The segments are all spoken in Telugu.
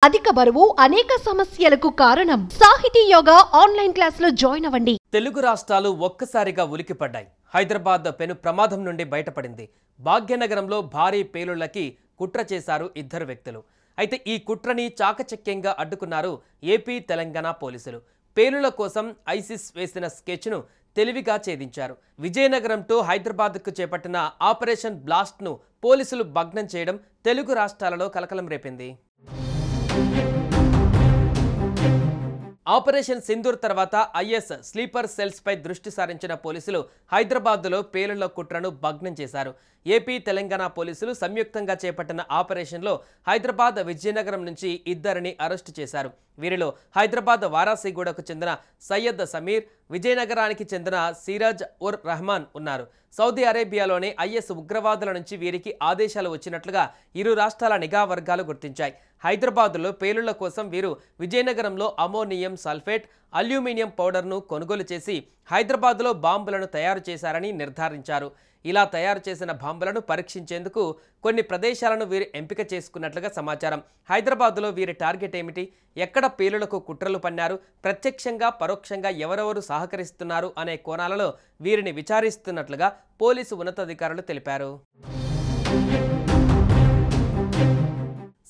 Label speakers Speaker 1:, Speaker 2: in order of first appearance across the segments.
Speaker 1: అధిక బరువు అనేక సమస్యలకు కారణం. సాహితీ యోగా ఆన్లైన్ క్లాసులో జాయిన్ అవ్వండి.
Speaker 2: తెలుగు రాష్ట్రాలు ఒక్కసారిగా ఉలికిపడ్డాయి. హైదరాబాద్ పెను ప్రమాదం నుండి బయటపడింది. భాగ్యనగరంలో భారీ పేలుళ్లకి కుట్ర చేశారు ఇద్దరు వ్యక్తులు. అయితే ఈ కుట్రని చాకచక్యంగా అడ్డుకున్నారు ఏపీ తెలంగాణ పోలీసులు. పేలుళ్ల కోసం ఐసిస్ వేసిన స్కెచ్ను తెలివిగా ఛేదించారు. విజయనగరం టు హైదరాబాద్కు చేపట్టిన ఆపరేషన్ బ్లాస్ట్ను పోలీసులు భగ్నం చేయడం తెలుగు రాష్ట్రాలలో కలకలం రేపింది. ఆపరేషన్ సింధూర్ తర్వాత ఐఎస్ స్లీపర్ సెల్స్ పై దృష్టి సారించిన పోలీసులు హైదరాబాద్లో పేలుళ్ల కుట్రను భగ్నం చేశారు. ఏపీ తెలంగాణ పోలీసులు సంయుక్తంగా చేపట్టిన ఆపరేషన్లో హైదరాబాద్ విజయనగరం నుంచి ఇద్దరిని అరెస్టు చేశారు. వీరిలో హైదరాబాద్ వారాసిగూడకు చెందిన సయ్యద్ సమీర్, విజయనగరానికి చెందిన సిరాజ్ ఉర్ రెహమాన్ ఉన్నారు. సౌదీ అరేబియాలోని ఐఎస్ ఉగ్రవాదుల నుంచి వీరికి ఆదేశాలు వచ్చినట్లుగా ఇరు రాష్ట్రాల నిఘా వర్గాలు గుర్తించాయి. హైదరాబాద్లో పేలుళ్ల కోసం వీరు విజయనగరంలో అమోనియం సల్ఫేట్, అల్యూమినియం పౌడర్ను కొనుగోలు చేసి హైదరాబాద్లో బాంబులను తయారు చేశారని నిర్ధారించారు. ఇలా తయారు చేసిన బాంబులను పరీక్షించేందుకు కొన్ని ప్రదేశాలను వీరు ఎంపిక చేసుకున్నట్లుగా సమాచారం. హైదరాబాద్లో వీరి టార్గెట్ ఏమిటి, ఎక్కడ పేలుళ్లకు కుట్రలు పన్నారు, ప్రత్యక్షంగా పరోక్షంగా ఎవరెవరు సహకరిస్తున్నారు అనే కోణాలలో వీరిని విచారిస్తున్నట్లుగా పోలీసు ఉన్నతాధికారులు తెలిపారు.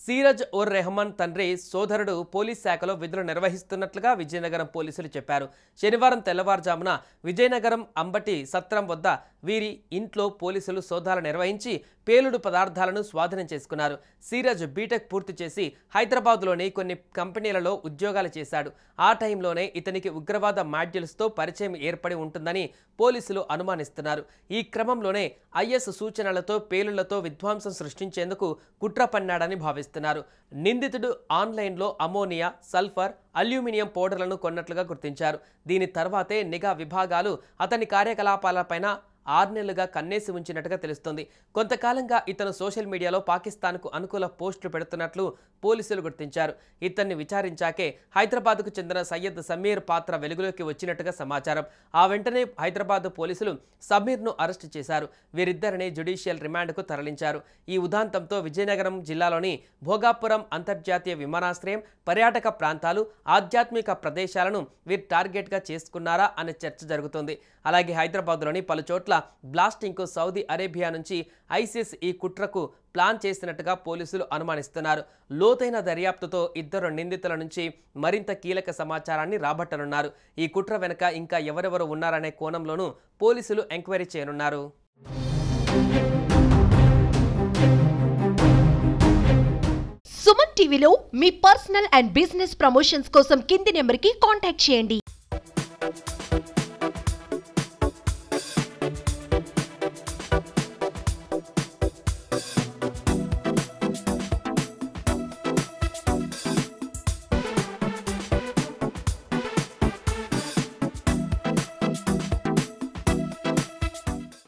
Speaker 2: సిరాజ్ ఉర్ రెహమాన్ తండ్రి సోదరుడు పోలీస్ శాఖలో విధులు నిర్వహిస్తున్నట్లుగా విజయనగరం పోలీసులు చెప్పారు. శనివారం తెల్లవారుజామున విజయనగరం అంబటి సత్రం వద్ద వీరి ఇంట్లో పోలీసులు సోదాలు నిర్వహించి పేలుడు పదార్థాలను స్వాధీనం చేసుకున్నారు. సిరాజ్ బీటెక్ పూర్తి చేసి హైదరాబాద్లోని కొన్ని కంపెనీలలో ఉద్యోగాలు చేశాడు. ఆ టైంలోనే ఇతనికి ఉగ్రవాద మాడ్యూల్స్తో పరిచయం ఏర్పడి ఉంటుందని పోలీసులు అనుమానిస్తున్నారు. ఈ క్రమంలోనే ఐఎస్ సూచనలతో పేలుళ్లతో విధ్వంసం సృష్టించేందుకు కుట్ర పన్నాడని భావిస్తున్నారు. నిందితుడు ఆన్లైన్లో అమోనియా, సల్ఫర్, అల్యూమినియం పౌడర్లను కొన్నట్లుగా గుర్తించారు. దీని తర్వాతే నిఘా విభాగాలు అతని కార్యకలాపాలపైన 6 నెలలుగా కన్నేసి ఉంచినట్టుగా తెలుస్తోంది. కొంతకాలంగా ఇతను సోషల్ మీడియాలో పాకిస్తాన్కు అనుకూల పోస్టులు పెడుతున్నట్లు పోలీసులు గుర్తించారు. ఇతన్ని విచారించాకే హైదరాబాద్కు చెందిన సయ్యద్ సమీర్ పాత్ర వెలుగులోకి వచ్చినట్టుగా సమాచారం. ఆ వెంటనే హైదరాబాద్ పోలీసులు సమీర్ను అరెస్టు చేశారు. వీరిద్దరిని జ్యుడిషియల్ రిమాండ్కు తరలించారు. ఈ ఉదాంతంతో విజయనగరం జిల్లాలోని భోగాపురం అంతర్జాతీయ విమానాశ్రయం, పర్యాటక ప్రాంతాలు, ఆధ్యాత్మిక ప్రదేశాలను వీరు టార్గెట్గా చేసుకున్నారా అనే చర్చ జరుగుతుంది. అలాగే హైదరాబాద్లోని పలు చోట్ల బ్లాస్టింగ్కు సౌదీ అరేబియా నుంచి ఐసిస్ ఈ కుట్రకు ప్లాన్ చేసినట్టుగా పోలీసులు అనుమానిస్తున్నారు. లోతైన దర్యాప్తుతో ఇద్దరు నిందితుల నుంచి మరింత కీలక సమాచారాన్ని రాబట్టనున్నారు. ఈ కుట్ర వెనుక ఇంకా ఎవరెవరు ఉన్నారనే కోణంలోనూ పోలీసులు ఎంక్వైరీ చేయనున్నారు.
Speaker 1: సుమన్ టీవీలో మీ పర్సనల్ అండ్ బిజినెస్ ప్రమోషన్స్ కోసం కింది నెంబర్కి కాంటాక్ట్ చేయండి.